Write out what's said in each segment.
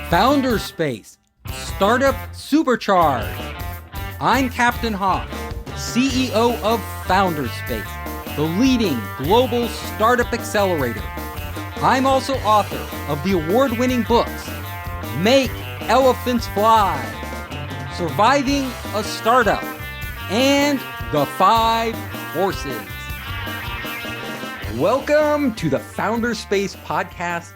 Founder Space, Startup Supercharged. I'm Captain Hoff, CEO of Founder Space, the leading global startup accelerator. I'm also author of the award-winning books, Make Elephants Fly, Surviving a Startup, and The 5 Forces. Welcome to the Founder Space podcast.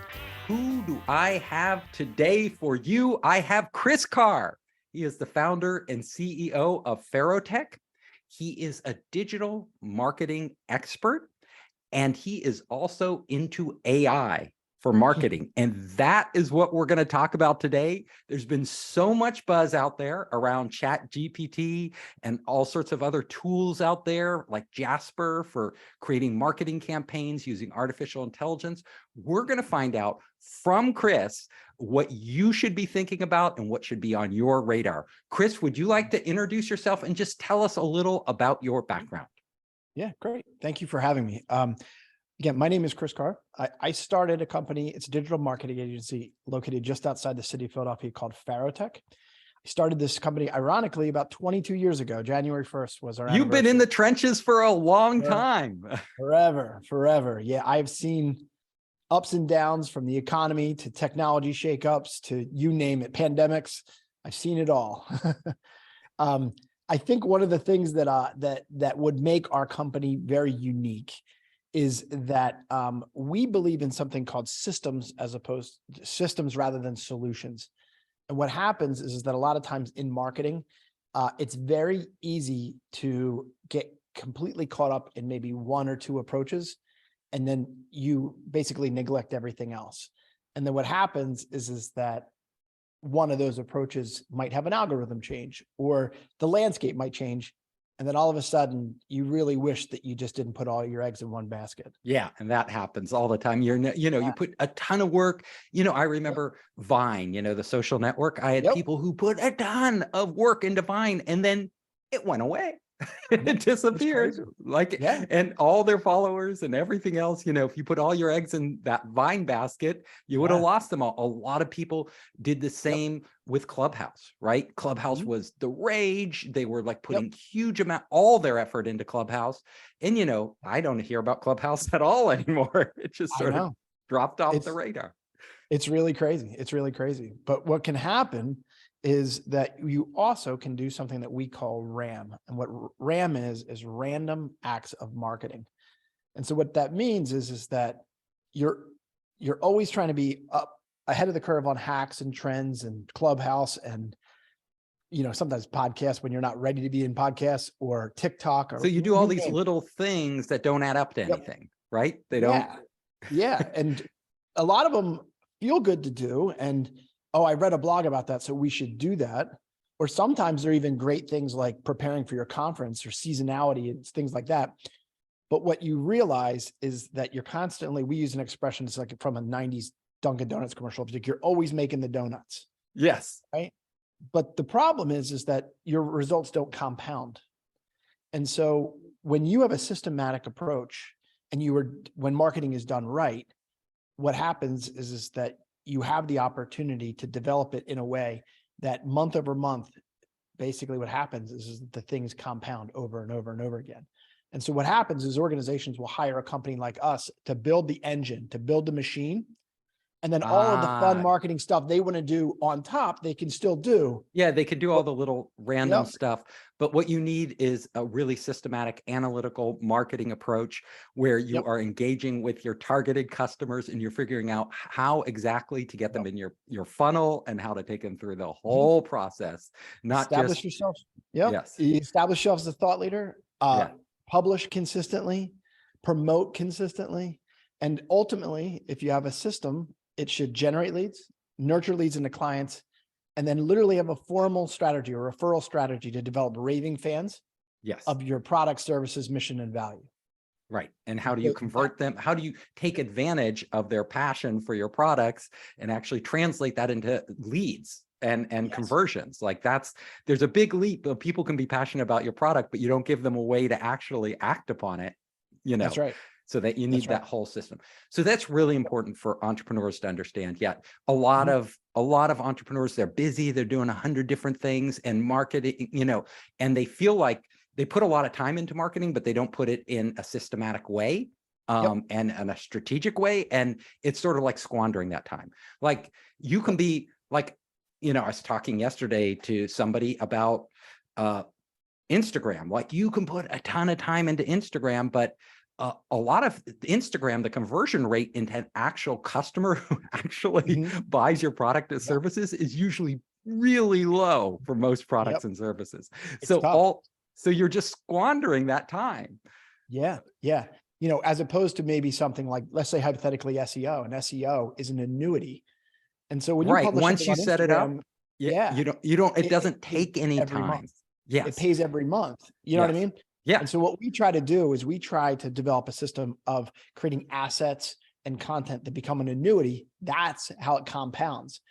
Who do I have today for you? I have Chris Carr. He is the founder and CEO of Ferrotech. He is a digital marketing expert, and he is also into AI for marketing. And that is what we're going to talk about today. There's been so much buzz out there around ChatGPT and all sorts of other tools out there like Jasper for creating marketing campaigns using artificial intelligence. We're going to find out from Chris what you should be thinking about and what should be on your radar. Chris, would you like to introduce yourself and just tell us a little about your background? Yeah, great. Thank you for having me. Again, my name is Chris Carr. I started a company. It's a digital marketing agency located just outside the city of Philadelphia called Ferrotech. I started this company, ironically, about 22 years ago. January 1st was our anniversary. You've been in the trenches for a long time. Forever. Yeah, I've seen ups and downs from the economy to technology shakeups to you name it, pandemics. I've seen it all. I think one of the things that would make our company very unique is that we believe in something called systems as opposed to systems rather than solutions. And what happens is that a lot of times in marketing, it's very easy to get completely caught up in maybe one or two approaches, and then you basically neglect everything else. And then what happens is that one of those approaches might have an algorithm change, or the landscape might change. And then all of a sudden, you really wish that you just didn't put all your eggs in one basket. Yeah, and that happens all the time. You put a ton of work. I remember Vine, the social network. I had people who put a ton of work into Vine, and then it went away. It disappeared. And all their followers and everything else, if you put all your eggs in that Vine basket, you would have lost them all. A lot of people did the same with Clubhouse, right? Clubhouse was the rage. They were like putting all their effort into Clubhouse. And, I don't hear about Clubhouse at all anymore. It just sort of dropped off the radar. It's really crazy. But what can happen is that you also can do something that we call RAM. And what RAM is random acts of marketing. And so what that means is that you're always trying to be up ahead of the curve on hacks and trends and Clubhouse and, sometimes podcasts when you're not ready to be in podcasts, or TikTok. So you do all these little things that don't add up to anything, right? They don't. Yeah. And a lot of them feel good to do. And I read a blog about that, so we should do that. Or sometimes they're even great things like preparing for your conference or seasonality and things like that. But what you realize is that you're constantly, we use an expression, it's like from a 90s Dunkin' Donuts commercial, like you're always making the donuts. Yes. Right. But the problem is that your results don't compound. And so when you have a systematic approach and when marketing is done right, what happens is that you have the opportunity to develop it in a way that month over month, basically what happens is the things compound over and over and over again. And so what happens is organizations will hire a company like us to build the engine, to build the machine. And then all of the fun marketing stuff they want to do on top, they can still do. Yeah, they can do all the little random stuff. But what you need is a really systematic, analytical marketing approach where you are engaging with your targeted customers and you're figuring out how exactly to get them in your funnel and how to take them through the whole process. Not establish just yourself. Yes. You establish yourself as a thought leader, publish consistently, promote consistently. And ultimately, if you have a system, it should generate leads, nurture leads into clients, and then literally have a formal strategy or referral strategy to develop raving fans of your product, services, mission, and value. Right. And how do you convert them? How do you take advantage of their passion for your products and actually translate that into leads and conversions? Like there's a big leap of people can be passionate about your product, but you don't give them a way to actually act upon it. That's right. so that you need that whole system. So that's really important for entrepreneurs to understand. Yet a lot of entrepreneurs, they're busy, they're doing 100 different things and marketing, and they feel like they put a lot of time into marketing, but they don't put it in a systematic way. And in a strategic way. And it's sort of like squandering that time. Like you can be like, I was talking yesterday to somebody about Instagram. Like you can put a ton of time into Instagram, but a lot of Instagram, the conversion rate into an actual customer who actually buys your product and services is usually really low for most products and services. So you're just squandering that time. Yeah. As opposed to maybe something like, let's say hypothetically SEO, and SEO is an annuity. And so when you publish once you set it up, it doesn't take any time. Month. Yes. It pays every month. You know what I mean? Yeah. And so what we try to do is we try to develop a system of creating assets and content that become an annuity. That's how it compounds.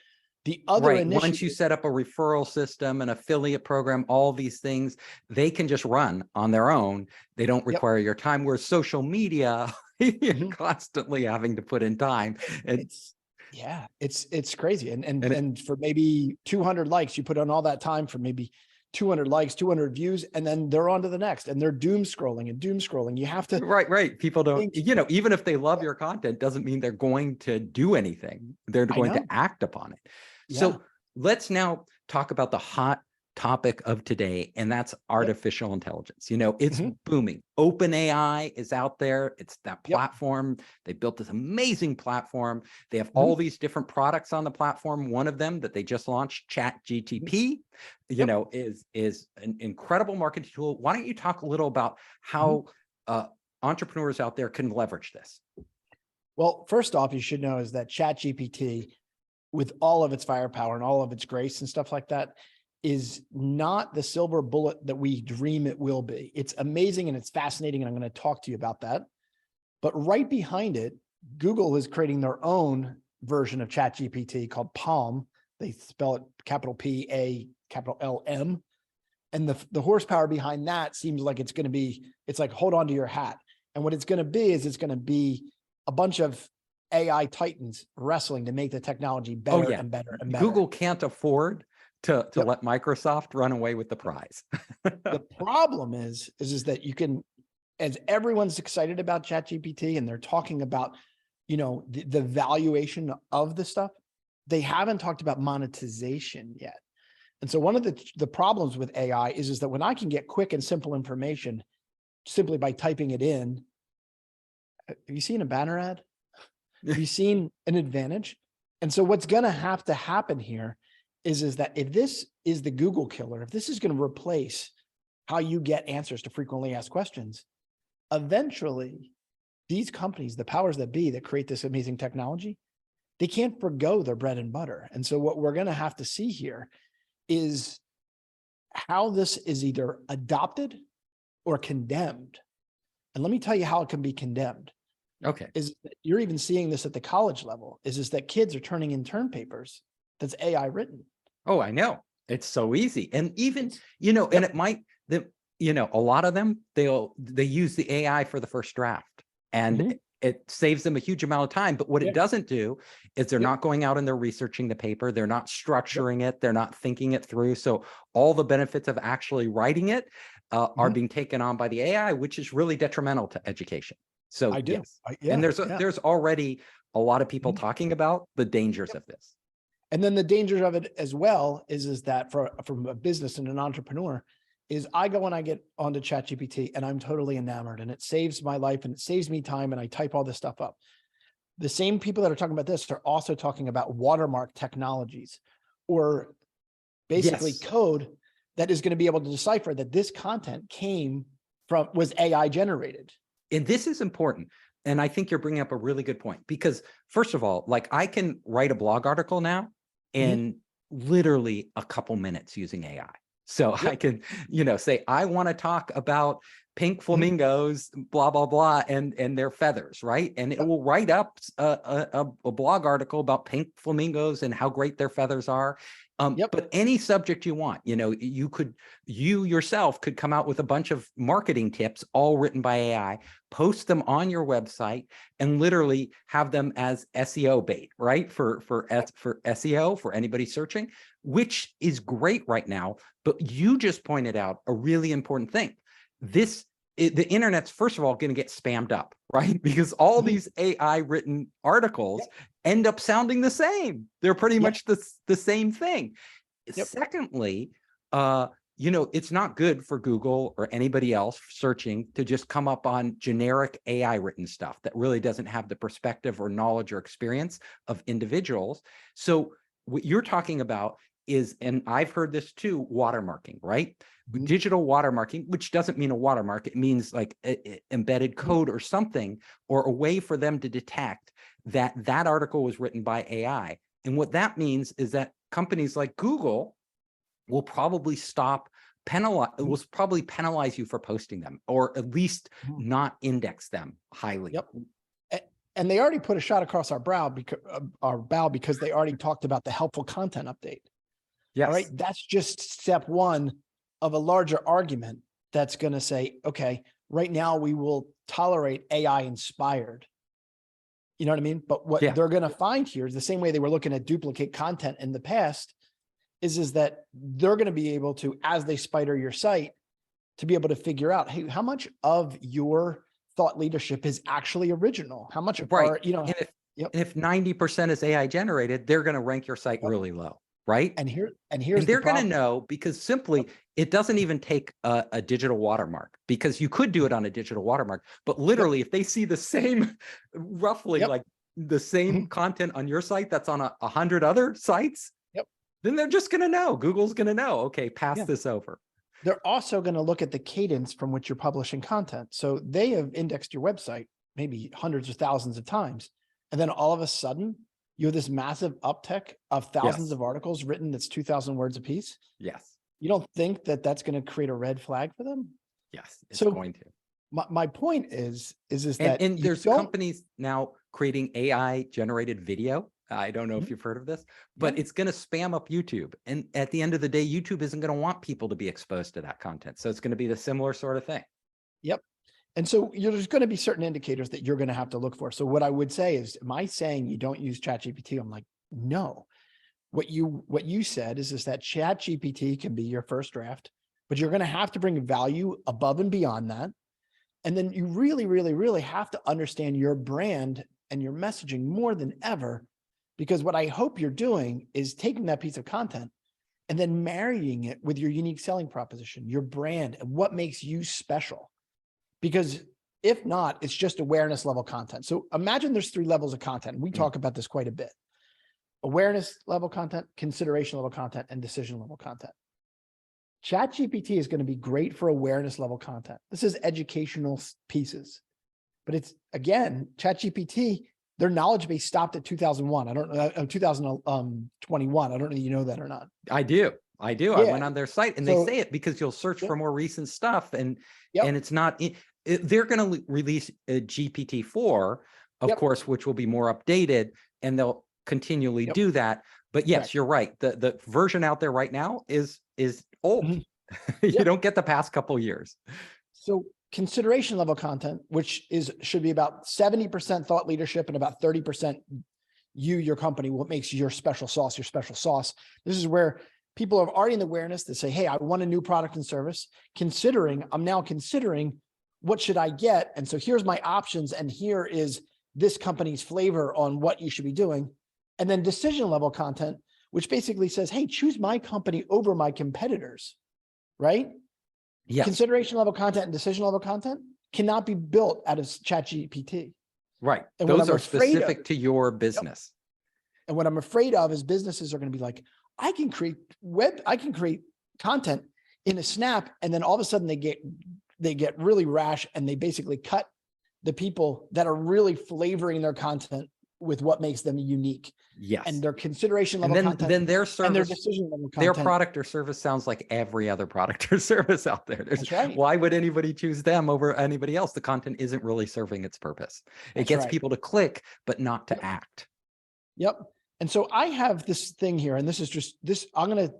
The other once you set up a referral system, an affiliate program, all these things, they can just run on their own. They don't require your time. Whereas social media, you're constantly having to put in time. And it's crazy. And for maybe 200 likes, you put on all that time for maybe 200 likes, 200 views, and then they're on to the next, and they're doom scrolling. You have to People don't, even if they love your content, doesn't mean they're going to do anything. They're going to act upon it. So let's now talk about the hot topic of today, and that's artificial intelligence. It's booming. OpenAI is out there. It's that platform. They built this amazing platform. They have all these different products on the platform. One of them that they just launched, ChatGPT, is an incredible marketing tool. Why don't you talk a little about how entrepreneurs out there can leverage this? Well, first off, you should know is that ChatGPT, with all of its firepower and all of its grace and stuff like that, is not the silver bullet that we dream it will be. It's amazing and it's fascinating, and I'm going to talk to you about that. But right behind it, Google is creating their own version of ChatGPT called Palm. They spell it capital P-A, capital L-M. And the horsepower behind that seems like it's like, hold on to your hat. And what it's going to be is it's going to be a bunch of AI titans wrestling to make the technology better and better and better. Google can't afford to let Microsoft run away with the prize. The problem is that you can, as everyone's excited about ChatGPT and they're talking about, the valuation of the stuff, they haven't talked about monetization yet. And so one of the problems with AI is that when I can get quick and simple information simply by typing it in, have you seen a banner ad? Have you seen an advantage? And so what's going to have to happen here is that if this is the Google killer, if this is going to replace how you get answers to frequently asked questions, eventually these companies, the powers that be that create this amazing technology, they can't forgo their bread and butter. And so what we're going to have to see here is how this is either adopted or condemned. And let me tell you how it can be condemned. Okay. You're even seeing this at the college level, is that kids are turning in term papers that's AI written. Oh, I know. It's so easy. And even, and it might, a lot of them, they use the AI for the first draft, and it saves them a huge amount of time. But what it doesn't do is they're not going out and they're researching the paper. They're not structuring it. They're not thinking it through. So all the benefits of actually writing it are being taken on by the AI, which is really detrimental to education. So I do. Yes. And there's already a lot of people talking about the dangers of this. And then the dangers of it as well is that from a business and an entrepreneur is I go and I get onto ChatGPT and I'm totally enamored, and it saves my life and it saves me time, and I type all this stuff up. The same people that are talking about this are also talking about watermark technologies, or basically code that is going to be able to decipher that this content was AI generated. And this is important. And I think you're bringing up a really good point, because first of all, like I can write a blog article now in literally a couple minutes using AI. So I can, say, I want to talk about pink flamingos, blah, blah, blah, and their feathers, right? And it will write up a blog article about pink flamingos and how great their feathers are. But any subject you want, you yourself could come out with a bunch of marketing tips, all written by AI, post them on your website, and literally have them as SEO bait, right? For SEO, for anybody searching, which is great right now. But you just pointed out a really important thing. The internet's, first of all, going to get spammed up, right? Because all these AI written articles end up sounding the same. They're pretty much the same thing. Secondly, it's not good for Google or anybody else searching to just come up on generic AI written stuff that really doesn't have the perspective or knowledge or experience of individuals. So what you're talking about is, and I've heard this too, watermarking, right? Digital watermarking, which doesn't mean a watermark. It means like embedded code or something, or a way for them to detect that that article was written by AI. And what that means is that companies like Google will probably penalize you for posting them, or at least not index them highly. And they already put a shot across our bow because they already talked about the helpful content update. All right, that's just step one of a larger argument that's going to say, okay, right now we will tolerate AI inspired. You know what I mean? But what they're going to find here is the same way they were looking at duplicate content in the past is that they're going to be able to, as they spider your site, to be able to figure out, hey, how much of your thought leadership is actually original? How much of our, and if 90% is AI generated, they're going to rank your site really low. Right. And they're going to know, because simply it doesn't even take a digital watermark, because you could do it on a digital watermark. But literally, if they see the same, roughly like the same content on your site that's on 100 other sites, then they're just going to know. Google's going to know, okay, pass this over. They're also going to look at the cadence from which you're publishing content. So they have indexed your website maybe hundreds or thousands of times. And then all of a sudden, you have this massive uptick of thousands of articles written that's 2,000 words a piece. Yes. You don't think that that's going to create a red flag for them? Yes, it's going to. My point is that and there's companies now creating AI generated video. I don't know if you've heard of this, but it's going to spam up YouTube. And at the end of the day, YouTube isn't going to want people to be exposed to that content. So it's going to be the similar sort of thing. And so there's going to be certain indicators that you're going to have to look for. So what I would say is, am I saying you don't use ChatGPT? I'm like, no. What you said is that ChatGPT can be your first draft, but you're going to have to bring value above and beyond that. And then you really, really, really have to understand your brand and your messaging more than ever, because what I hope you're doing is taking that piece of content and then marrying it with your unique selling proposition, your brand, and what makes you special. Because if not, it's just awareness level content. So imagine there's 3 levels of content. We talk about this quite a bit: awareness level content, consideration level content, and decision level content. ChatGPT is going to be great for awareness level content. This is educational pieces, but it's, again, ChatGPT, their knowledge base stopped at 2001. I don't know, 2021. I don't know if you know that or not. I do. I went on their site, and they say it because you'll search for more recent stuff, and it's not. They're going to release a GPT-4, of course, which will be more updated, and they'll continually do that. But yes, you're right. The version out there right now is old. You don't get the past couple of years. So consideration level content, which should be about 70% thought leadership and about 30% your company, what makes your special sauce your special sauce. This is where people are already in the awareness that say, hey, I want a new product and service. I'm now considering, what should I get? And so here's my options, and here is this company's flavor on what you should be doing. And then decision level content, which basically says, hey, choose my company over my competitors, right? Yes. Consideration level content and decision level content cannot be built out of ChatGPT. Right. And those are specific to your business. And what I'm afraid of is businesses are going to be like, I can create content in a snap, and then all of a sudden they get really rash, and they basically cut the people that are really flavoring their content with what makes them unique. Yes. And their consideration And level content then their and their service, decision level their content. product or service sounds like every other product or service out there. That's right. Why would anybody choose them over anybody else? The content isn't really serving its purpose. It gets people to click, but not to act. Yep. And so I have this thing here, and this is just this. I'm going to,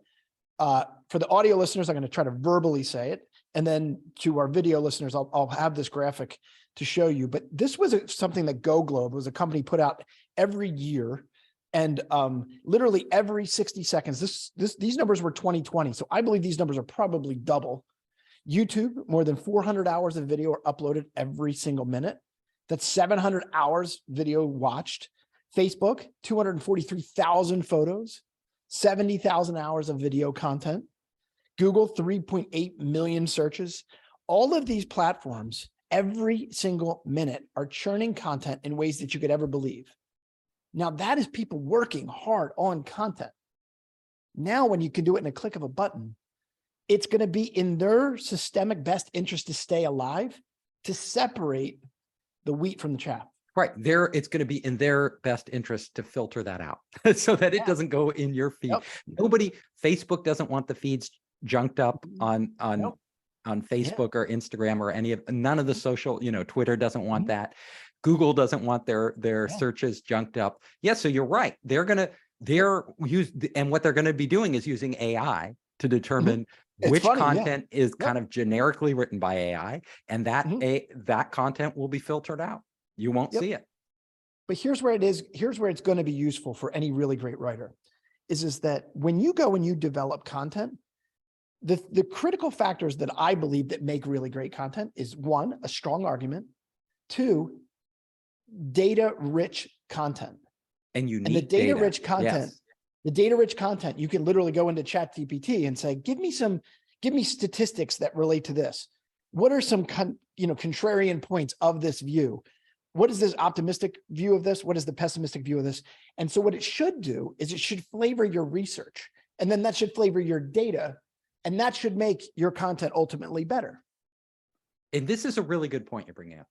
for the audio listeners, I'm going to try to verbally say it. And then to our video listeners, I'll have this graphic to show you. But this was something that Go Globe was a company put out every year. And literally every 60 seconds, these numbers were 2020. So I believe these numbers are probably double. YouTube, more than 400 hours of video are uploaded every single minute. That's 700 hours video watched. Facebook, 243,000 photos, 70,000 hours of video content. Google, 3.8 million searches. All of these platforms, every single minute, are churning content in ways that you could ever believe. Now, that is people working hard on content. Now, when you can do it in a click of a button, it's going to be in their systemic best interest to stay alive, to separate the wheat from the chaff. Right. It's going to be in their best interest to filter that out so that it doesn't go in your feed. Yep. Facebook doesn't want the feeds junked up on Facebook or Instagram or none of the social, Twitter doesn't want that. Google doesn't want their searches junked up. Yeah. So you're right. And what they're going to be doing is using AI to determine which content is kind of generically written by AI, and that content will be filtered out. You won't see it. But here's where it is. Here's where it's going to be useful for any really great writer is that when you go and you develop content, the critical factors that I believe that make really great content is 1, a strong argument, 2, data-rich content. And the data-rich content, the data-rich content, you can literally go into ChatGPT and say, give me statistics that relate to this. What are some contrarian points of this view? What is this optimistic view of this? What is the pessimistic view of this? And so what it should do is it should flavor your research, and then that should flavor your data, and that should make your content ultimately better. And this is a really good point you're bringing up.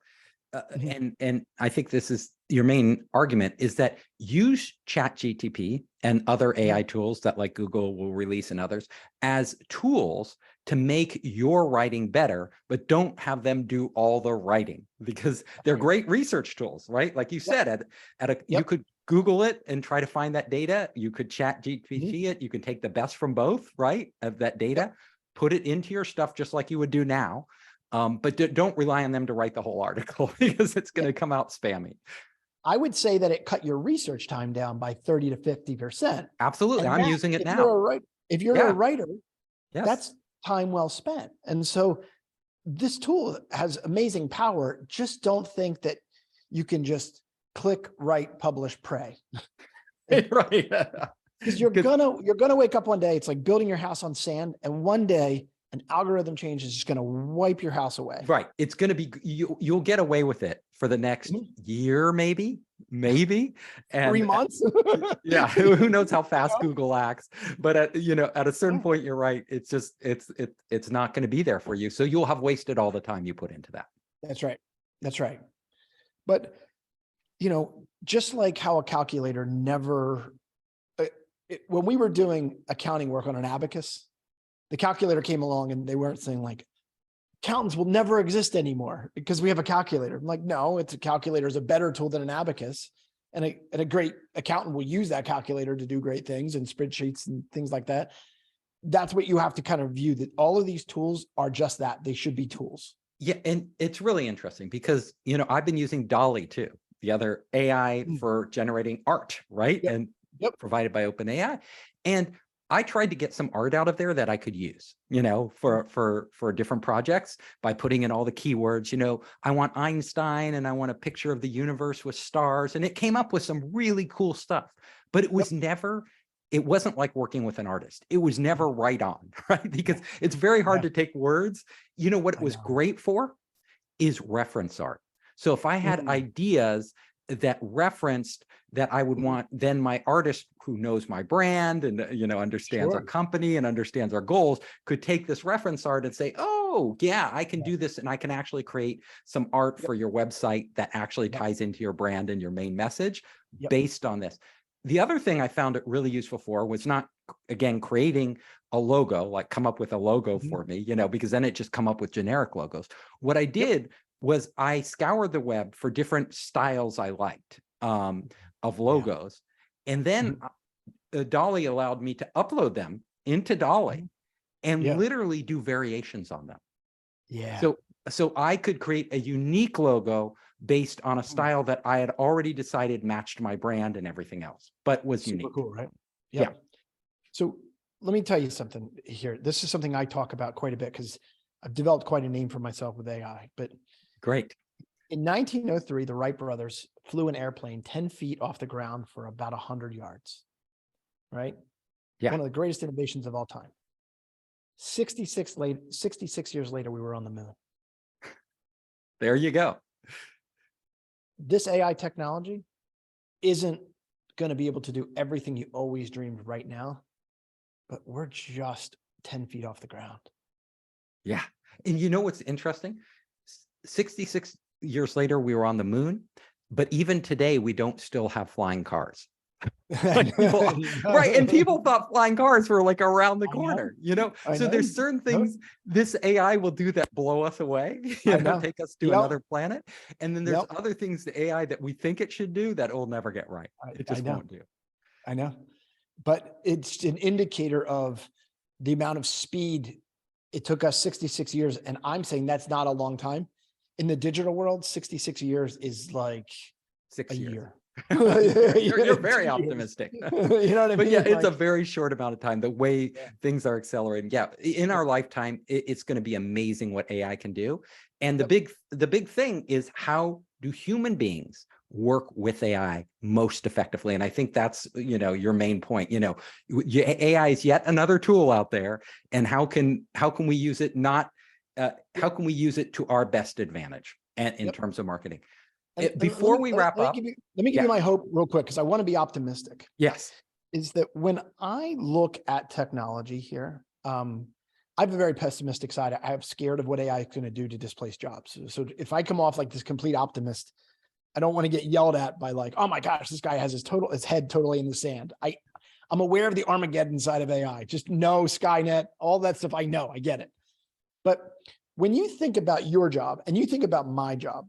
And I think this is your main argument, is that use ChatGPT and other AI tools that like Google will release and others as tools to make your writing better, but don't have them do all the writing, because they're great research tools, right? Like you said, you could Google it and try to find that data. You could ChatGPT it. You can take the best from both, right, of that data, put it into your stuff just like you would do now. But don't rely on them to write the whole article because it's going to come out spammy. I would say that it cut your research time down by 30 to 50%. Absolutely. I'm using it now. If you're a writer, that's time well spent. And so this tool has amazing power. Just don't think that you can just click, write, publish, pray. Right. Because you're gonna wake up one day, it's like building your house on sand, and one day an algorithm change is just going to wipe your house away. Right. It's going to be, you'll get away with it for the next year, maybe. And 3 months. Yeah. Who knows how fast Google acts, but at a certain point, you're right. It's just, it's not going to be there for you. So you'll have wasted all the time you put into that. That's right. That's right. But, just like how a calculator never, when we were doing accounting work on an abacus, the calculator came along and they weren't saying like, accountants will never exist anymore because we have a calculator. I'm like, no, a calculator is a better tool than an abacus. And a great accountant will use that calculator to do great things and spreadsheets and things like that. That's what you have to kind of view, that all of these tools are just that. They should be tools. Yeah. And it's really interesting because, I've been using DALL-E too, the other AI for generating art, right? And provided by OpenAI. And I tried to get some art out of there that I could use, for different projects by putting in all the keywords. I want Einstein and I want a picture of the universe with stars, and it came up with some really cool stuff, but it was it wasn't like working with an artist. It was never right on, right? Because it's very hard to take words. What it was great for is reference art. So if I had ideas that referenced that I would want, then my artist who knows my brand and, understands our company and understands our goals could take this reference art and say, oh, oh, yeah, I can Yeah. do this, and I can actually create some art Yep. for your website that actually Yep. ties into your brand and your main message Yep. based on this. The other thing I found it really useful for was not, again, creating a logo, like come up with a logo for me, because then it just come up with generic logos. What I did was I scoured the web for different styles I liked of logos. And then Dolly allowed me to upload them into Dolly and literally do variations on them. Yeah. So I could create a unique logo based on a style that I had already decided matched my brand and everything else, but was Super unique. cool, right? Yeah. So let me tell you something here. This is something I talk about quite a bit because I've developed quite a name for myself with AI. But Great. in 1903, the Wright brothers flew an airplane 10 feet off the ground for about 100 yards, right? Yeah. One of the greatest innovations of all time. 66 years later, we were on the moon. There you go. This AI technology isn't going to be able to do everything you always dreamed right now, but we're just 10 feet off the ground. Yeah. And you know what's interesting? 66 years later, we were on the moon, but even today, we don't still have flying cars. Like people, right? And people thought flying cars were like around the corner, So there's certain things this AI will do that blow us away, take us to another planet. And then there's other things the AI that we think it should do that it'll never get right. It just won't do. I know. But it's an indicator of the amount of speed it took us 66 years. And I'm saying that's not a long time. In the digital world, 66 years is like 6 years. Year. You're very optimistic. You know what I mean? But yeah, it's a very short amount of time. The way things are accelerating. Yeah, in our lifetime, it's going to be amazing what AI can do. And the big thing is, how do human beings work with AI most effectively? And I think that's, your main point. AI is yet another tool out there, and how can we use it how can we use it to our best advantage and in terms of marketing? Before we wrap up, let me give you my hope real quick, because I want to be optimistic. Yes. Is that when I look at technology here, I have a very pessimistic side. I'm scared of what AI is going to do to displace jobs. So if I come off like this complete optimist, I don't want to get yelled at by like, oh my gosh, this guy has his head totally in the sand. I'm aware of the Armageddon side of AI. Just know Skynet, all that stuff. I know, I get it. But when you think about your job and you think about my job,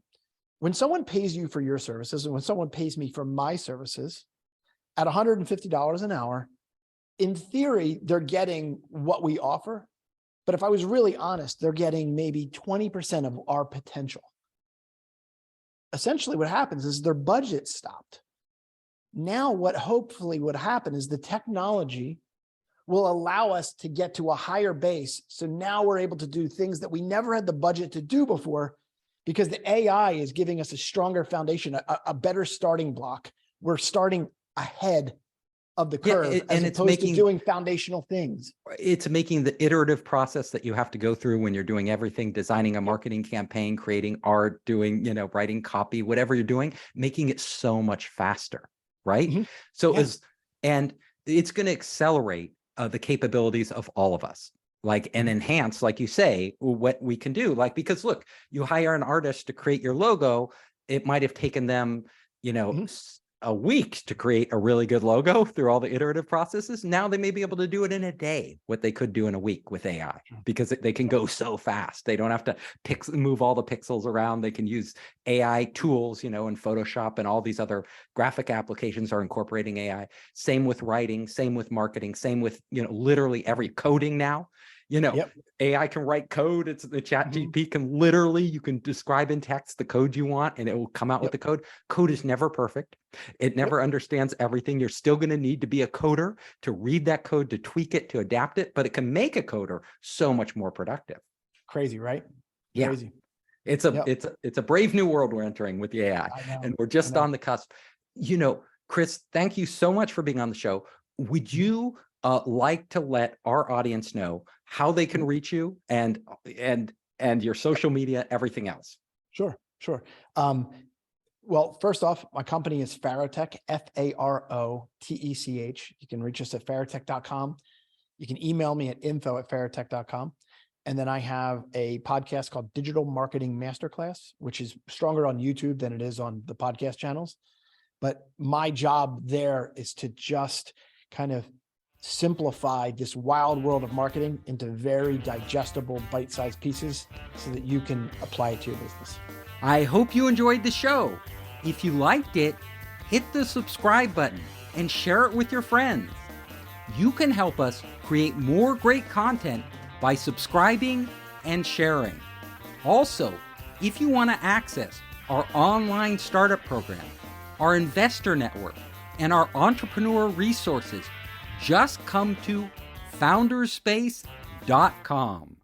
when someone pays you for your services, and when someone pays me for my services at $150 an hour, in theory, they're getting what we offer. But if I was really honest, they're getting maybe 20% of our potential. Essentially, what happens is their budget stopped. Now, what hopefully would happen is the technology will allow us to get to a higher base. So now we're able to do things that we never had the budget to do before, because the AI is giving us a stronger foundation, a better starting block. We're starting ahead of the curve, as opposed to doing foundational things. It's making the iterative process that you have to go through when you're doing everything, designing a marketing campaign, creating art, doing, writing copy, whatever you're doing, making it so much faster, right? So and it's going to accelerate the capabilities of all of us. And enhance, like you say, what we can do. Because look, you hire an artist to create your logo, it might have taken them, a week to create a really good logo through all the iterative processes. Now they may be able to do it in a day, what they could do in a week with AI, because they can go so fast. They don't have to move all the pixels around. They can use AI tools, in Photoshop, and all these other graphic applications are incorporating AI. Same with writing, same with marketing, same with, literally every coding now. AI can write code. It's the ChatGPT can literally, you can describe in text the code you want, and it will come out with the code. Code is never perfect. It never understands everything. You're still going to need to be a coder to read that code, to tweak it, to adapt it, but it can make a coder so much more productive. Crazy, right? Yeah. Crazy. It's a brave new world we're entering with the AI, and we're just on the cusp. Chris, thank you so much for being on the show. Would you like to let our audience know how they can reach you and your social media, everything else? Sure. Well, first off, my company is Farotech, Farotech. You can reach us at farotech.com. You can email me at info@farotech.com. And then I have a podcast called Digital Marketing Masterclass, which is stronger on YouTube than it is on the podcast channels. But my job there is to just kind of simplify this wild world of marketing into very digestible, bite-sized pieces so that you can apply it to your business. I hope you enjoyed the show. If you liked it, hit the subscribe button and share it with your friends. You can help us create more great content by subscribing and sharing. Also, if you want to access our online startup program, our investor network, and our entrepreneur resources, just come to founderspace.com.